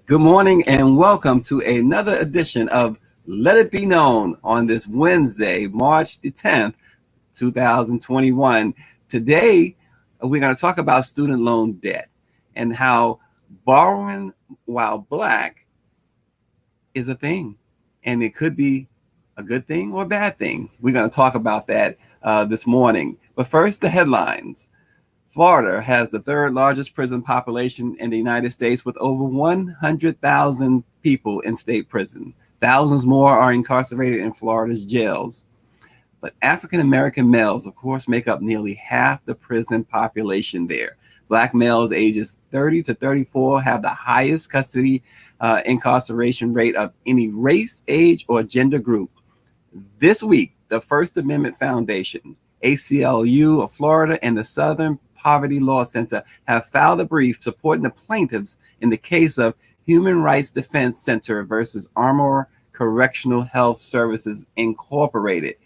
Good morning and welcome to another edition of Let It Be Known on this Wednesday, March the 10th, 2021. Today, we're going to talk about student loan debt and how borrowing while black is a thing. And it could be a good thing or a bad thing. We're going to talk about that this morning. But first, the headlines. Florida has the third largest prison population in the United States with over 100,000 people in state prison. Thousands more are incarcerated in Florida's jails. But African American males, of course, make up nearly half the prison population there. Black males ages 30 to 34 have the highest custody incarceration rate of any race, age, or gender group. This week, the First Amendment Foundation, ACLU of Florida, and the Southern Poverty Law Center have filed a brief supporting the plaintiffs in the case of Human Rights Defense Center versus Armor Correctional Health Services Incorporated.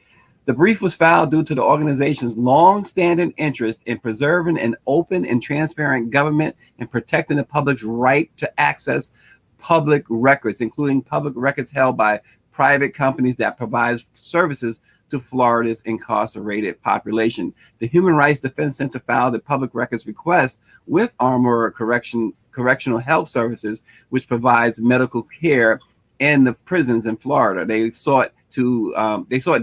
The brief was filed due to the organization's long-standing interest in preserving an open and transparent government and protecting the public's right to access public records, including public records held by private companies that provide services to Florida's incarcerated population. The Human Rights Defense Center filed a public records request with Armor Correctional Health Services, which provides medical care in the prisons in Florida. They sought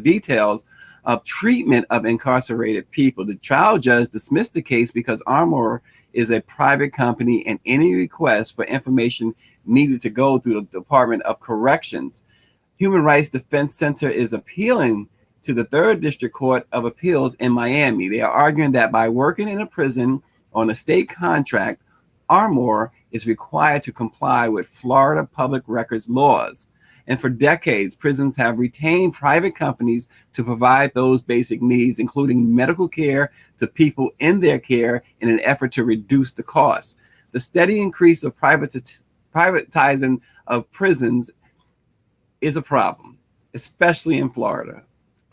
details of treatment of incarcerated people. The trial judge dismissed the case because Armor is a private company, and any request for information needed to go through the Department of Corrections. Human Rights Defense Center is appealing to the Third District Court of Appeals in Miami. They are arguing that by working in a prison on a state contract, Armor is required to comply with Florida public records laws. And for decades, prisons have retained private companies to provide those basic needs, including medical care to people in their care in an effort to reduce the cost. The steady increase of privatizing of prisons is a problem, especially in Florida.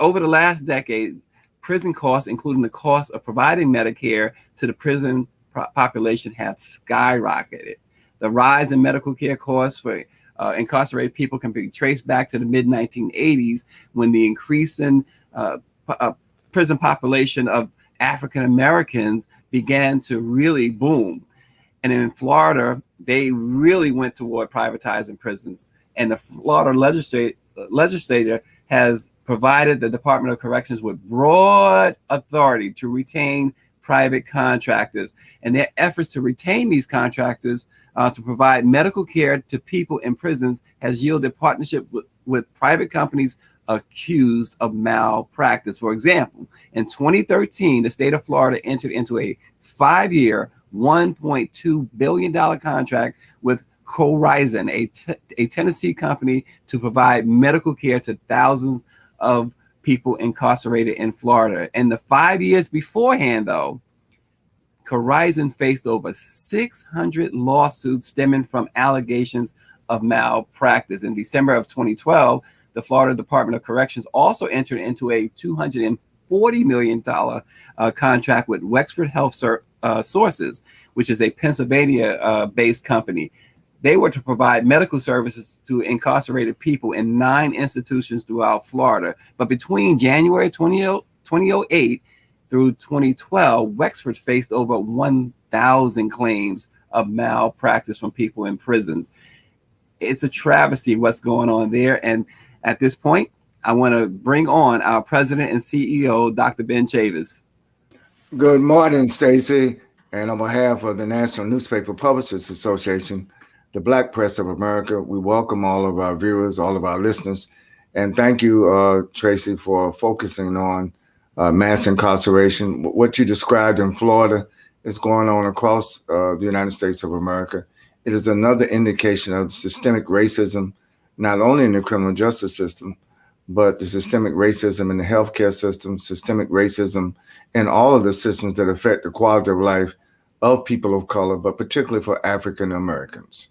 Over the last decade, prison costs, including the cost of providing Medicare to the prison population, have skyrocketed. The rise in medical care costs for incarcerated people can be traced back to the mid-1980s, when the increase in prison population of African Americans began to really boom. And in Florida, they really went toward privatizing prisons. And the Florida legislature has provided the Department of Corrections with broad authority to retain private contractors. And their efforts to retain these contractors to provide medical care to people in prisons has yielded partnership with private companies accused of malpractice. For example, in 2013, the state of Florida entered into a 5-year, $1.2 billion contract with Horizon, a Tennessee company, to provide medical care to thousands of people incarcerated in Florida. And the 5 years beforehand, though, Horizon faced over 600 lawsuits stemming from allegations of malpractice. In December of 2012, the Florida Department of Corrections also entered into a $240 million contract with Wexford Health Sources, which is a Pennsylvania-based company. They were to provide medical services to incarcerated people in 9 institutions throughout Florida. But between January 2008 through 2012, Wexford faced over 1,000 claims of malpractice from people in prisons. It's a travesty what's going on there. And at this point, I want to bring on our president and CEO, Dr. Ben Chavis. Good morning, Stacy. And on behalf of the National Newspaper Publishers Association, the Black Press of America, we welcome all of our viewers, all of our listeners. And thank you, Tracy, for focusing on mass incarceration. What you described in Florida is going on across the United States of America. It is another indication of systemic racism, not only in the criminal justice system, but the systemic racism in the healthcare system, systemic racism in all of the systems that affect the quality of life of people of color, but particularly for African Americans.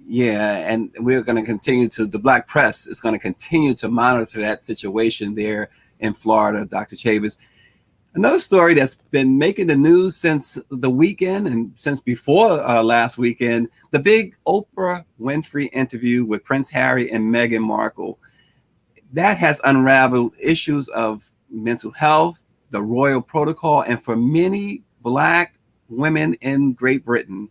Yeah, and we're going to continue to, the Black Press is going to continue to monitor that situation there in Florida, Dr. Chavis. Another story that's been making the news since the weekend and since before last weekend, the big Oprah Winfrey interview with Prince Harry and Meghan Markle. That has unraveled issues of mental health, the royal protocol, and for many Black women in Great Britain,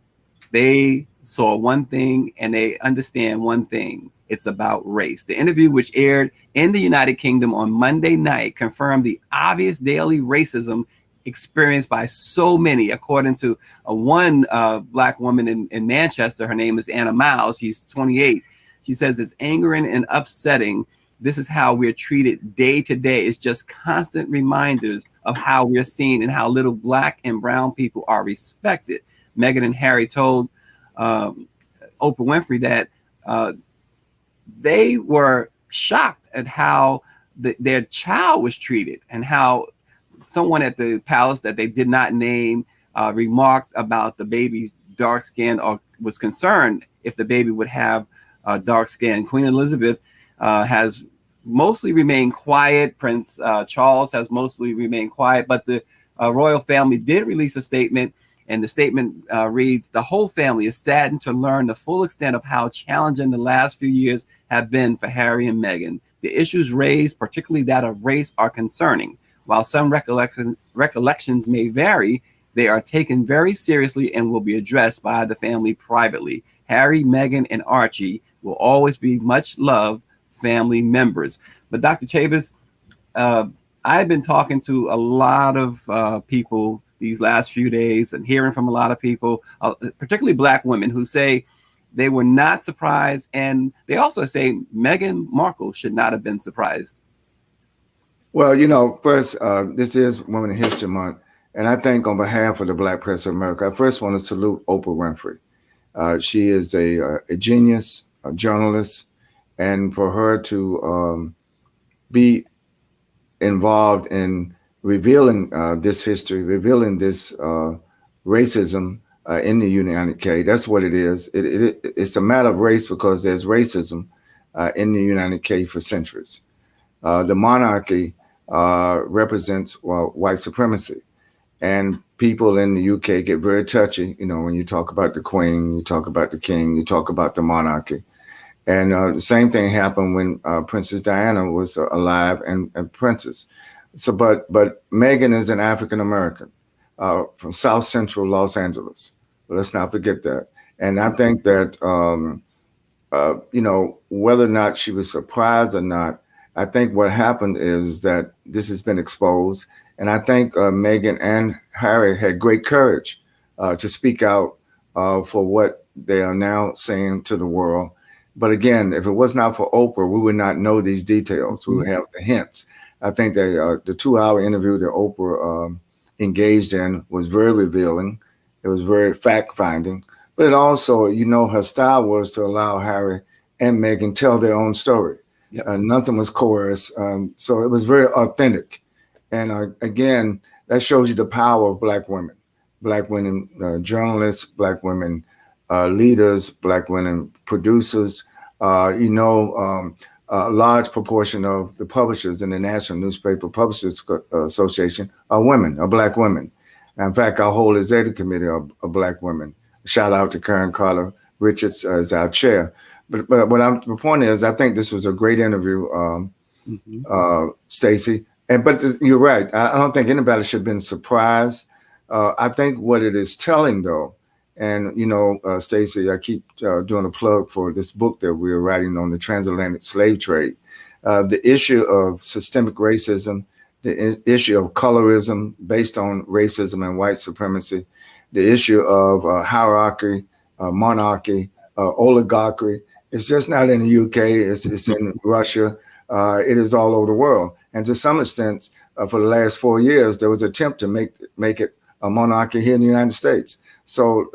they saw one thing and they understand one thing. It's about race. The interview, which aired in the United Kingdom on Monday night, confirmed the obvious daily racism experienced by so many. According to one Black woman in Manchester, her name is Anna Miles. She's 28. She says it's angering and upsetting. This is how we're treated day to day. It's just constant reminders of how we're seen and how little Black and brown people are respected. Meghan and Harry told Oprah Winfrey that they were shocked at how their child was treated and how someone at the palace that they did not name remarked about the baby's dark skin or was concerned if the baby would have dark skin. Queen Elizabeth has mostly remained quiet. Prince Charles has mostly remained quiet, but the royal family did release a statement. And the statement reads, the whole family is saddened to learn the full extent of how challenging the last few years have been for Harry and Meghan. The issues raised, particularly that of race, are concerning. While some recollections may vary, they are taken very seriously and will be addressed by the family privately. Harry, Meghan, and Archie will always be much loved family members. But Dr. Chavis, I've been talking to a lot of people these last few days and hearing from a lot of people, particularly Black women, who say they were not surprised. And they also say Meghan Markle should not have been surprised. Well, first, this is Women in History Month. And I think on behalf of the Black Press of America, I first want to salute Oprah Winfrey. She is a genius, a journalist, and for her to be involved in revealing this history, revealing this racism in the United Kingdom. That's what it is. It's a matter of race because there's racism in the United Kingdom for centuries. The monarchy represents white supremacy. And people in the UK get very touchy, when you talk about the Queen, you talk about the King, you talk about the monarchy. And the same thing happened when Princess Diana was alive and Princess. So, but Meghan is an African American from South Central Los Angeles. Let's not forget that. And I think that whether or not she was surprised or not, I think what happened is that this has been exposed, and I think Meghan and Harry had great courage to speak out for what they are now saying to the world. But again, if it was not for Oprah, we would not know these details. We would have the hints. I think that the 2-hour interview that Oprah engaged in was very revealing. It was very fact-finding. But it also, her style was to allow Harry and Meghan tell their own story. Yep. Nothing was coerced. So it was very authentic. And again, that shows you the power of Black women journalists, Black women leaders, Black women producers. A large proportion of the publishers in the National Newspaper Publishers Association are women, are Black women. In fact, our whole executive committee are Black women. Shout out to Karen Carter Richards as our chair. But the point is, I think this was a great interview, Stacey. But you're right. I don't think anybody should have been surprised. I think what it is telling, though, and Stacey, I keep doing a plug for this book that we're writing on the transatlantic slave trade. The issue of systemic racism, the issue of colorism based on racism and white supremacy, the issue of hierarchy, monarchy, oligarchy. It's just not in the UK. It's in Russia. It is all over the world. And to some extent, for the last 4 years, there was an attempt to make it a monarchy here in the United States. So,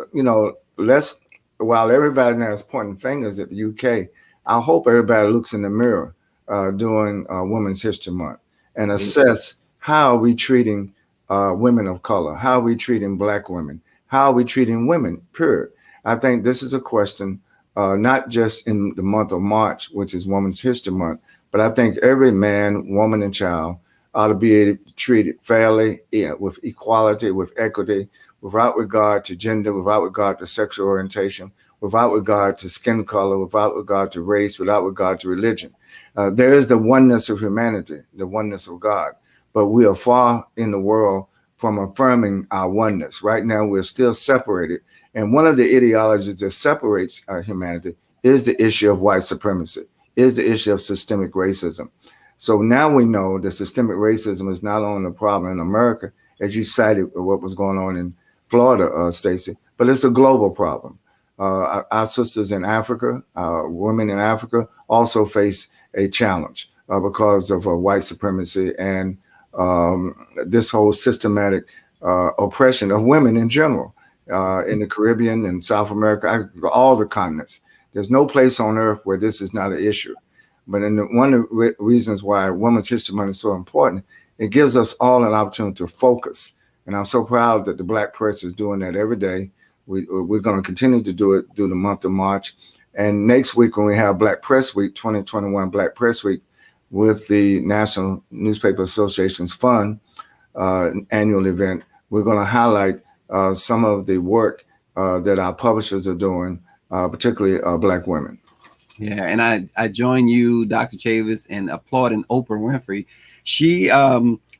while everybody now is pointing fingers at the UK, I hope everybody looks in the mirror during Women's History Month and assess how are we treating women of color, how are we treating Black women, how are we treating women, period. I think this is a question not just in the month of March, which is Women's History Month, but I think every man, woman, and child ought to be treated fairly, yeah, with equality, with equity, without regard to gender, without regard to sexual orientation, without regard to skin color, without regard to race, without regard to religion. There is the oneness of humanity, the oneness of God, but we are far in the world from affirming our oneness. Right now, we're still separated. And one of the ideologies that separates humanity is the issue of white supremacy, is the issue of systemic racism. So now we know that systemic racism is not only a problem in America, as you cited what was going on in Florida, Stacey, but it's a global problem. Our sisters in Africa, women in Africa, also face a challenge because of white supremacy and this whole systematic oppression of women in general in the Caribbean and South America, all the continents. There's no place on earth where this is not an issue. But one of the reasons why Women's History Month is so important, it gives us all an opportunity to focus. And I'm so proud that the Black press is doing that every day. We're going to continue to do it through the month of March. And next week, when we have Black Press Week, 2021 Black Press Week, with the National Newspaper Association's Fund annual event, we're going to highlight some of the work that our publishers are doing, particularly Black women. Yeah, and I join you, Dr. Chavis, in applauding Oprah Winfrey.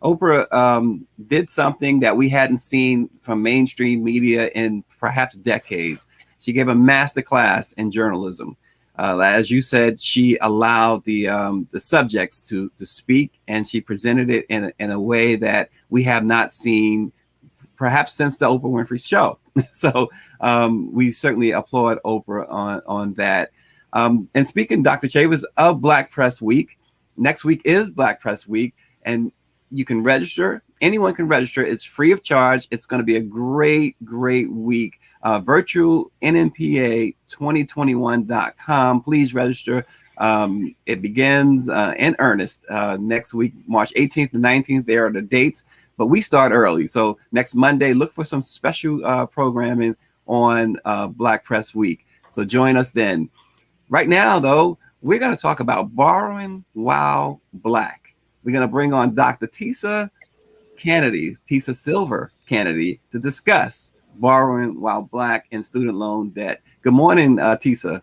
Oprah did something that we hadn't seen from mainstream media in perhaps decades. She gave a master class in journalism. As you said, she allowed the subjects to speak, and she presented it in a way that we have not seen perhaps since the Oprah Winfrey Show. So we certainly applaud Oprah on that. And speaking, Dr. Chavis, of Black Press Week, next week is Black Press Week, and you can register. Anyone can register. It's free of charge. It's going to be a great, great week. Virtual NNPA2021.com. Please register. It begins in earnest next week, March 18th and 19th. There are the dates, but we start early. So next Monday, look for some special programming on Black Press Week. So join us then. Right now, though, we're going to talk about borrowing while Black. We're going to bring on Dr. Tisa Canady, Tisa Silver Canady, to discuss borrowing while Black and student loan debt. Good morning, Tisa.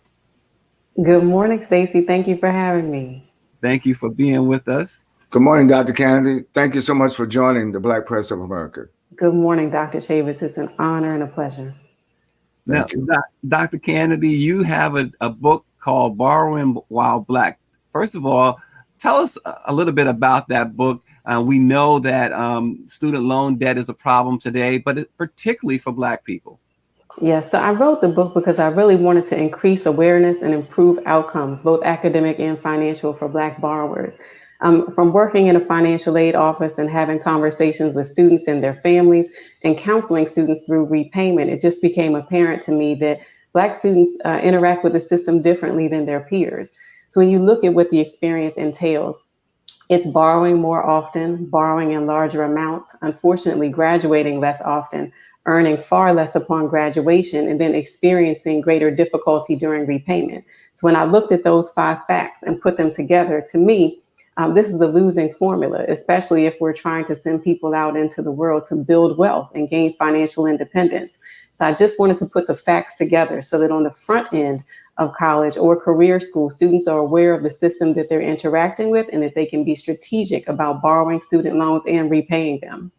Good morning, Stacey. Thank you for having me. Thank you for being with us. Good morning, Dr. Canady. Thank you so much for joining the Black Press of America. Good morning, Dr. Chavis. It's an honor and a pleasure. Now, Dr. Canady, you have a book called Borrowing While Black. First of all, tell us a little bit about that book. We know that student loan debt is a problem today, but particularly for Black people. Yes, so I wrote the book because I really wanted to increase awareness and improve outcomes, both academic and financial, for Black borrowers. From working in a financial aid office and having conversations with students and their families and counseling students through repayment, it just became apparent to me that Black students interact with the system differently than their peers. So when you look at what the experience entails, it's borrowing more often, borrowing in larger amounts, unfortunately graduating less often, earning far less upon graduation, and then experiencing greater difficulty during repayment. So when I looked at those 5 facts and put them together, to me, this is a losing formula, especially if we're trying to send people out into the world to build wealth and gain financial independence. So I just wanted to put the facts together so that on the front end of college or career school, students are aware of the system that they're interacting with and that they can be strategic about borrowing student loans and repaying them.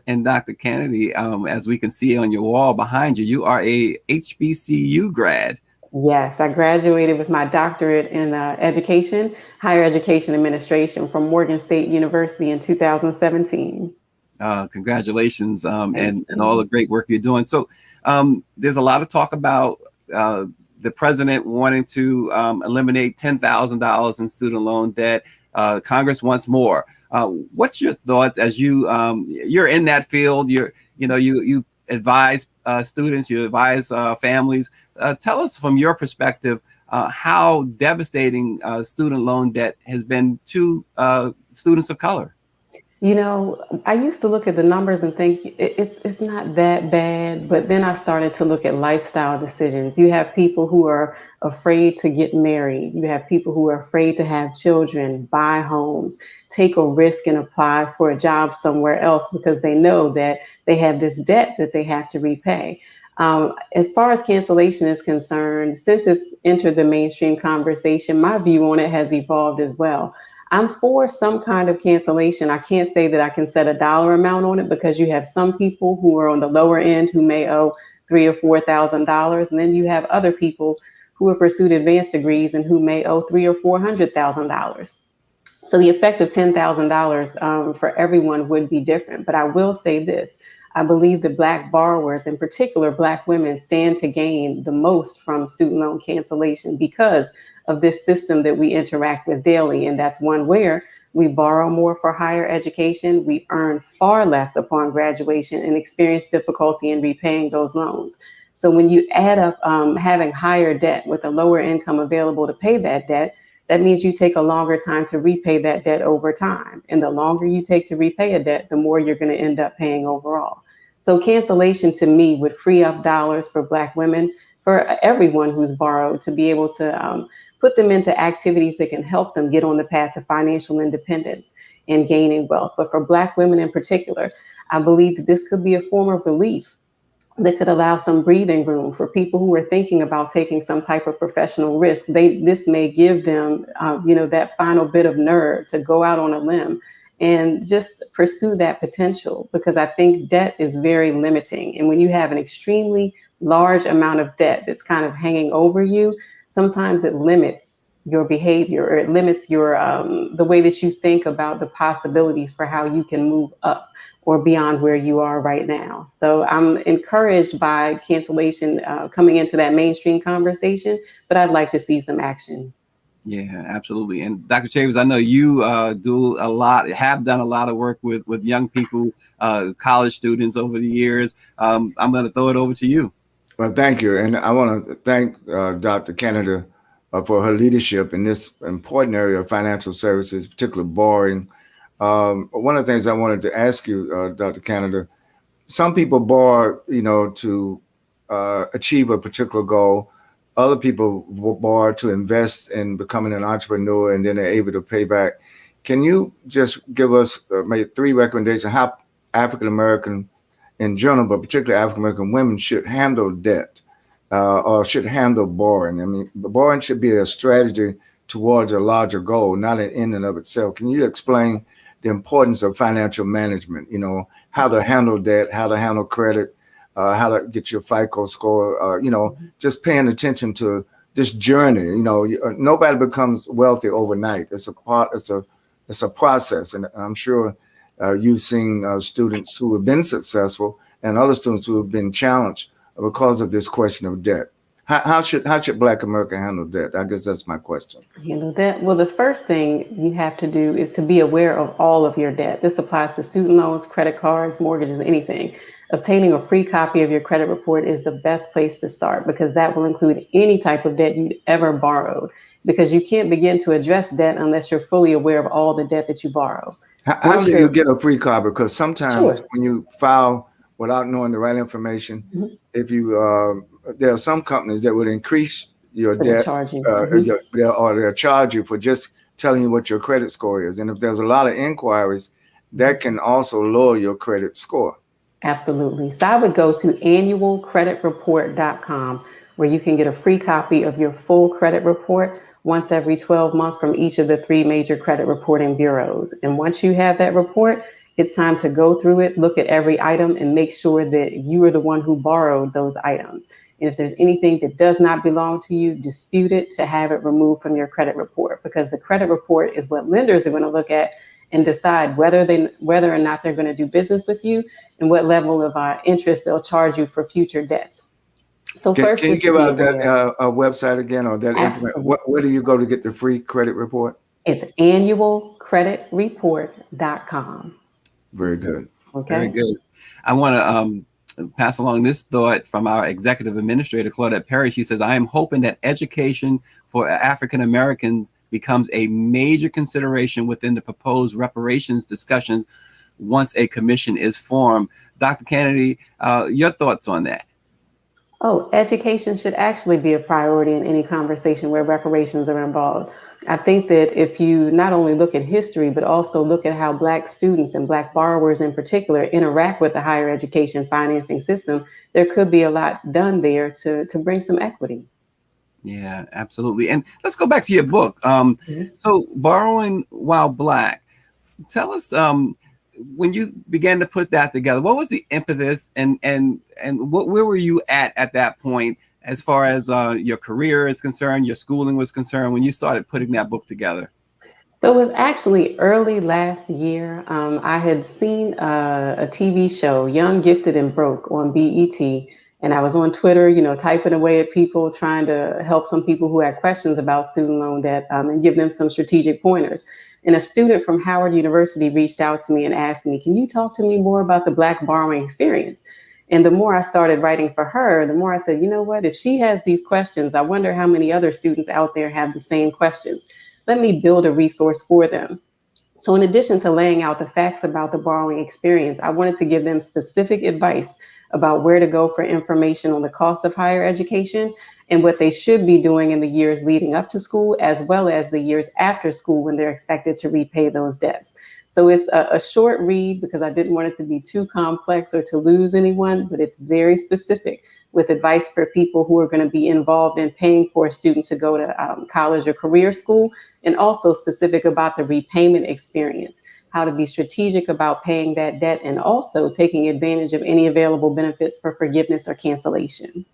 And Dr. Canady, as we can see on your wall behind you, you are a HBCU grad. Yes, I graduated with my doctorate in education, higher education administration from Morgan State University in 2017. Congratulations and all the great work you're doing. So there's a lot of talk about the president wanting to eliminate $10,000 in student loan debt. Congress wants more. What's your thoughts as you're in that field? You advise students, you advise families. Tell us from your perspective how devastating student loan debt has been to students of color. You know, I used to look at the numbers and think it's not that bad, but then I started to look at lifestyle decisions. You have people who are afraid to get married. You have people who are afraid to have children, buy homes, take a risk and apply for a job somewhere else because they know that they have this debt that they have to repay. As far as cancellation is concerned, since it's entered the mainstream conversation, my view on it has evolved as well. I'm for some kind of cancellation. I can't say that I can set a dollar amount on it because you have some people who are on the lower end who may owe $3,000 or $4,000, and then you have other people who have pursued advanced degrees and who may owe $300,000 or $400,000. So the effect of $10,000 for everyone would be different. But I will say this. I believe that Black borrowers, in particular Black women, stand to gain the most from student loan cancellation because of this system that we interact with daily. And that's one where we borrow more for higher education, we earn far less upon graduation, and experience difficulty in repaying those loans. So when you add up having higher debt with a lower income available to pay that debt, that means you take a longer time to repay that debt over time. And the longer you take to repay a debt, the more you're going to end up paying overall. So cancellation to me would free up dollars for Black women, for everyone who's borrowed, to be able to put them into activities that can help them get on the path to financial independence and gaining wealth. But for Black women in particular, I believe that this could be a form of relief that could allow some breathing room for people who are thinking about taking some type of professional risk. This may give them, that final bit of nerve to go out on a limb and just pursue that potential, because I think debt is very limiting. And when you have an extremely large amount of debt that's kind of hanging over you, sometimes it limits your behavior, or it limits your the way that you think about the possibilities for how you can move up or beyond where you are right now. So I'm encouraged by cancellation coming into that mainstream conversation, but I'd like to see some action. Yeah, absolutely. And Dr. Chavez, I know you do a lot, have done a lot of work with young people, college students over the years. I'm going to throw it over to you. Well, thank you. And I want to thank Dr. Canada for her leadership in this important area of financial services, particularly borrowing. One of the things I wanted to ask you, Dr. Canada, some people borrow, to achieve a particular goal. Other people borrow to invest in becoming an entrepreneur, and then they're able to pay back. Can you just give us maybe 3 recommendations how African American in general, but particularly African American women, should handle debt or should handle borrowing? I mean, borrowing should be a strategy towards a larger goal, not an end in of itself. Can you explain the importance of financial management? How to handle debt, how to handle credit, how to get your FICO score, just paying attention to this journey. Nobody becomes wealthy overnight. It's a process. And I'm sure you've seen students who have been successful and other students who have been challenged because of this question of debt. How should Black America handle debt? I guess that's my question. Handle debt. Well, the first thing you have to do is to be aware of all of your debt. This applies to student loans, credit cards, mortgages, anything. Obtaining a free copy of your credit report is the best place to start, because that will include any type of debt you'd ever borrowed, because you can't begin to address debt unless you're fully aware of all the debt that you borrow. How do you get a free copy? Because sometimes Sure. when you file without knowing the right information, if you there are some companies that would increase your But they debt, charge you. or they'll charge you for just telling you what your credit score is. And if there's a lot of inquiries, that can also lower your credit score. Absolutely. So I would go to annualcreditreport.com, where you can get a free copy of your full credit report once every 12 months from each of the 3 major credit reporting bureaus. And once you have that report, it's time to go through it, look at every item, and make sure that you are the one who borrowed those items. And if there's anything that does not belong to you, dispute it to have it removed from your credit report, because the credit report is what lenders are going to look at and decide whether or not they're going to do business with you and what level of interest they'll charge you for future dets. So Can first you is to give be out that aware. website again, or that information? Absolutely. Where do you go to get the free credit report? It's annualcreditreport.com. Very good. Very Okay. good. I want to pass along this thought from our executive administrator, Claudette Perry. She says, I am hoping that education for African Americans becomes a major consideration within the proposed reparations discussions once a commission is formed. Dr. Canady, your thoughts on that? Oh, education should actually be a priority in any conversation where reparations are involved. I think that if you not only look at history, but also look at how Black students and Black borrowers in particular interact with the higher education financing system, there could be a lot done there to bring some equity. Yeah, absolutely. And let's go back to your book. So, Borrowing While Black, tell us, when you began to put that together, what was the impetus, and where were you at that point as far as your career is concerned, your schooling was concerned, when you started putting that book together? So it was actually early last year. I had seen a TV show, Young, Gifted, and Broke, on BET. And I was on Twitter, typing away at people, trying to help some people who had questions about student loan debt, and give them some strategic pointers. And a student from Howard University reached out to me and asked me, can you talk to me more about the Black borrowing experience? And the more I started writing for her, the more I said, you know what, if she has these questions, I wonder how many other students out there have the same questions. Let me build a resource for them. So in addition to laying out the facts about the borrowing experience, I wanted to give them specific advice about where to go for information on the cost of higher education and what they should be doing in the years leading up to school, as well as the years after school when they're expected to repay those debts. So it's a short read because I didn't want it to be too complex or to lose anyone, but it's very specific with advice for people who are going to be involved in paying for a student to go to college or career school, and also specific about the repayment experience, how to be strategic about paying that debt, and also taking advantage of any available benefits for forgiveness or cancellation.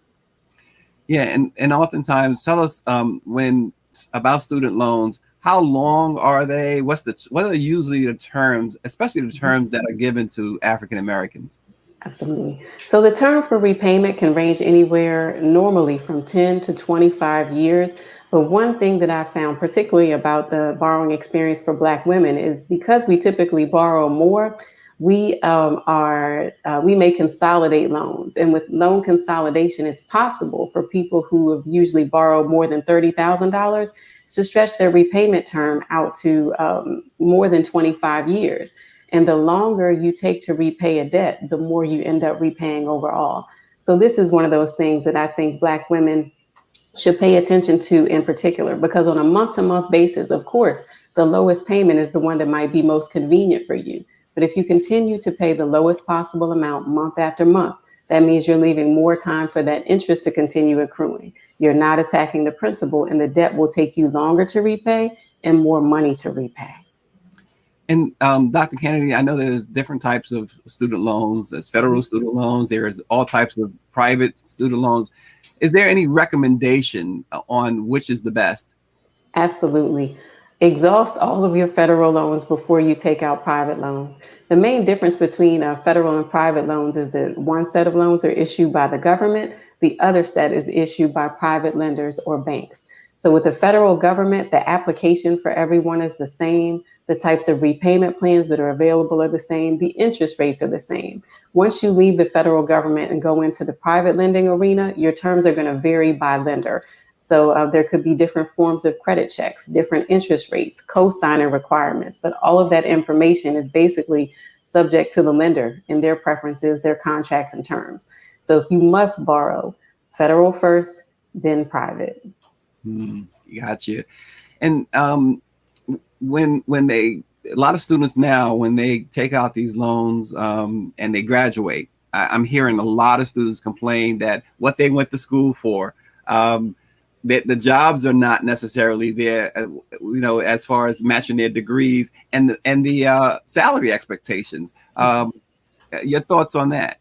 Yeah, and oftentimes tell us, when about student loans, how long are they? What are usually the terms, especially the terms that are given to African Americans? Absolutely. So the term for repayment can range anywhere normally from 10 to 25 years. But one thing that I found particularly about the borrowing experience for Black women is because we typically borrow more, we may consolidate loans. And with loan consolidation, it's possible for people who have usually borrowed more than $30,000 to stretch their repayment term out to more than 25 years. And the longer you take to repay a debt, the more you end up repaying overall. So this is one of those things that I think Black women should pay attention to in particular, because on a month-to-month basis, of course, the lowest payment is the one that might be most convenient for you. But if you continue to pay the lowest possible amount month after month, that means you're leaving more time for that interest to continue accruing. You're not attacking the principal, and the debt will take you longer to repay and more money to repay. And Dr. Canady, I know there's different types of student loans. There's federal student loans. There's all types of private student loans. Is there any recommendation on which is the best? Absolutely. Exhaust all of your federal loans before you take out private loans. The main difference between federal and private loans is that one set of loans are issued by the government, the other set is issued by private lenders or banks. So with the federal government, the application for everyone is the same. The types of repayment plans that are available are the same. The interest rates are the same. Once you leave the federal government and go into the private lending arena, your terms are going to vary by lender. So there could be different forms of credit checks, different interest rates, co-signing requirements, but all of that information is basically subject to the lender and their preferences, their contracts and terms. So if you must borrow, federal first, then private. Got you. And when they, a lot of students now, when they take out these loans and they graduate, I'm hearing a lot of students complain that what they went to school for, that the jobs are not necessarily there, as far as matching their degrees and the salary expectations. Your thoughts on that?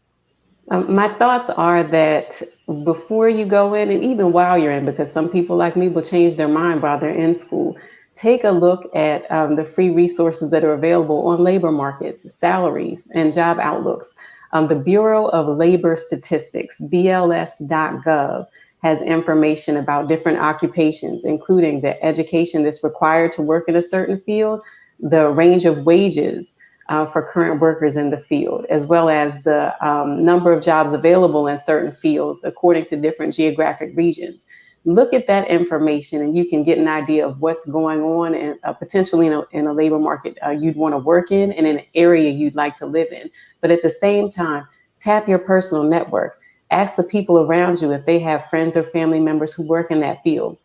My thoughts are that before you go in, and even while you're in, because some people like me will change their mind while they're in school, take a look at the free resources that are available on labor markets, salaries, and job outlooks. The Bureau of Labor Statistics, BLS.gov, has information about different occupations, including the education that's required to work in a certain field, the range of wages, for current workers in the field, as well as the number of jobs available in certain fields according to different geographic regions. Look at that information and you can get an idea of what's going on and potentially in a labor market you'd want to work in an area you'd like to live in. But at the same time, tap your personal network. Ask the people around you if they have friends or family members who work in that field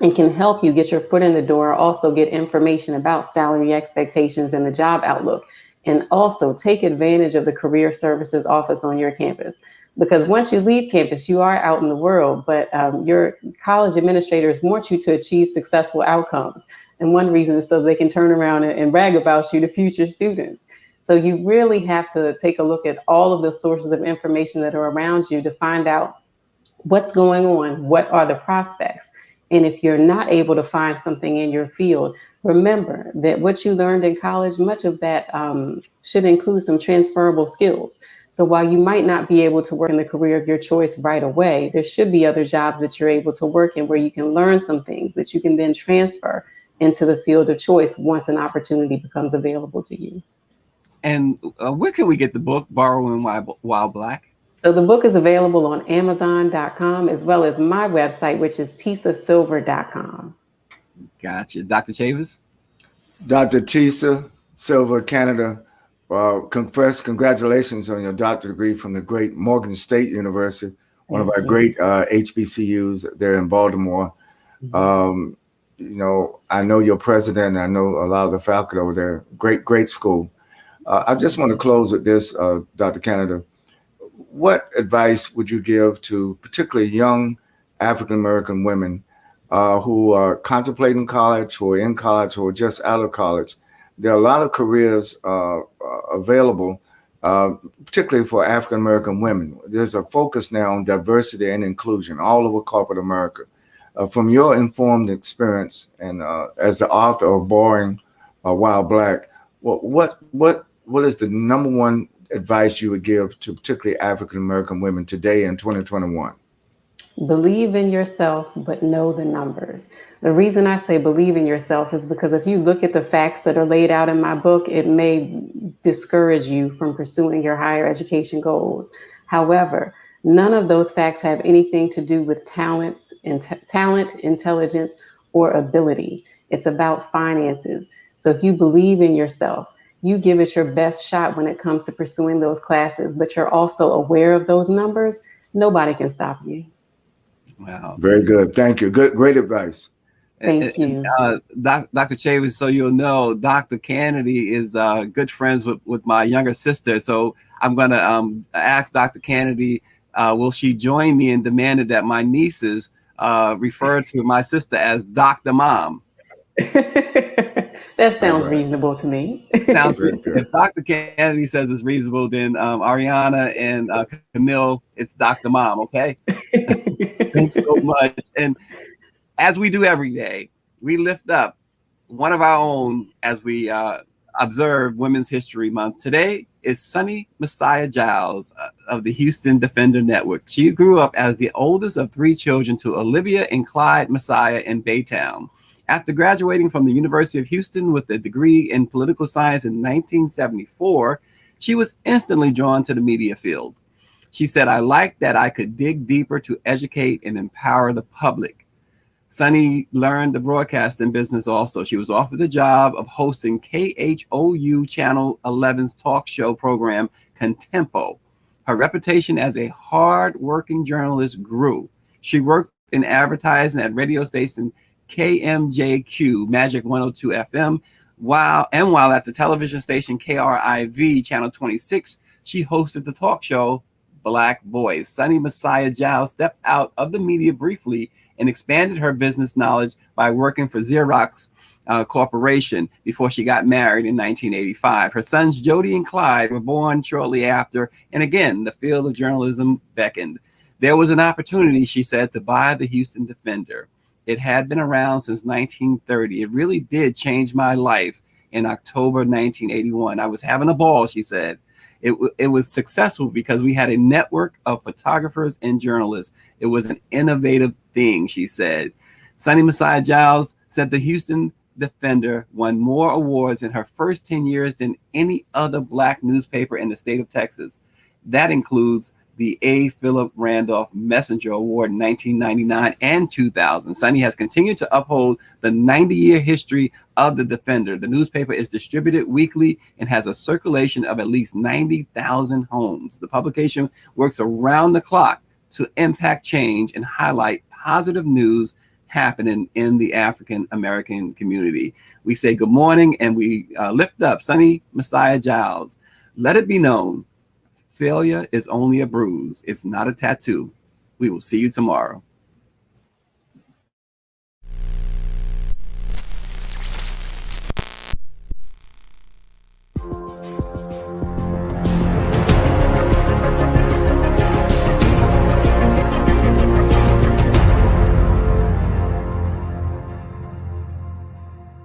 and can help you get your foot in the door, also get information about salary expectations and the job outlook. And also take advantage of the career services office on your campus. Because once you leave campus, you are out in the world, but your college administrators want you to achieve successful outcomes. And one reason is so they can turn around and brag about you to future students. So you really have to take a look at all of the sources of information that are around you to find out what's going on, what are the prospects. And if you're not able to find something in your field, remember that what you learned in college, much of that should include some transferable skills. So while you might not be able to work in the career of your choice right away, there should be other jobs that you're able to work in where you can learn some things that you can then transfer into the field of choice once an opportunity becomes available to you. And where can we get the book, Borrowing While Black? So the book is available on Amazon.com as well as my website, which is tisasilver.com. Gotcha. Dr. Chavis? Dr. Tisa Silver, Canada. Congratulations on your doctorate degree from the great Morgan State University, one of our great HBCUs there in Baltimore. You know, I know your president. I know a lot of the faculty over there. Great school. I just want to close with this, Dr. Canada. What advice would you give to particularly young African-American women who are contemplating college, who are in college, who are just out of college? There are a lot of careers available, particularly for African-American women. There's a focus now on diversity and inclusion all over corporate America. From your informed experience and as the author of Borrowing While Black, what is the number one advice you would give to particularly African-American women today in 2021? Believe in yourself, but know the numbers. The reason I say believe in yourself is because if you look at the facts that are laid out in my book, it may discourage you from pursuing your higher education goals. However, none of those facts have anything to do with talent, intelligence, or ability. It's about finances. So if you believe in yourself, you give it your best shot when it comes to pursuing those classes, but you're also aware of those numbers, nobody can stop you. Wow. Very good. Thank you. Great advice. Thank you. Dr. Chavis, so you'll know, Dr. Canady is good friends with my younger sister. So I'm going to ask Dr. Canady, will she join me in demanding that my nieces refer to my sister as Dr. Mom? That sounds reasonable to me. Sounds good. If Dr. Canady says it's reasonable, then Ariana and Camille, it's Dr. Mom, okay? Thanks so much. And as we do every day, we lift up one of our own as we observe Women's History Month. Today is Sunny Messiah Giles of the Houston Defender Network. She grew up as the oldest of three children to Olivia and Clyde Messiah in Baytown. After graduating from the University of Houston with a degree in political science in 1974, she was instantly drawn to the media field. She said, "I liked that I could dig deeper to educate and empower the public." Sunny learned the broadcasting business also. She was offered the job of hosting KHOU Channel 11's talk show program, Contempo. Her reputation as a hard-working journalist grew. She worked in advertising at radio station KMJQ, Magic 102 FM, while at the television station KRIV, Channel 26, she hosted the talk show Black Boys. Sunny Messiah Giles stepped out of the media briefly and expanded her business knowledge by working for Xerox Corporation before she got married in 1985. Her sons Jody and Clyde were born shortly after, and again, the field of journalism beckoned. There was an opportunity, she said, to buy the Houston Defender. It had been around since 1930. It really did change my life in October 1981. I was having a ball, she said. It was successful because we had a network of photographers and journalists. It was an innovative thing, she said. Sunny Messiah Giles said the Houston Defender won more awards in her first 10 years than any other Black newspaper in the state of Texas. That includes the A. Philip Randolph Messenger Award in 1999 and 2000. Sunny has continued to uphold the 90-year history of the Defender. The newspaper is distributed weekly and has a circulation of at least 90,000 homes. The publication works around the clock to impact change and highlight positive news happening in the African American community. We say good morning and we lift up Sunny Messiah Giles. Let it be known, failure is only a bruise. It's not a tattoo. We will see you tomorrow.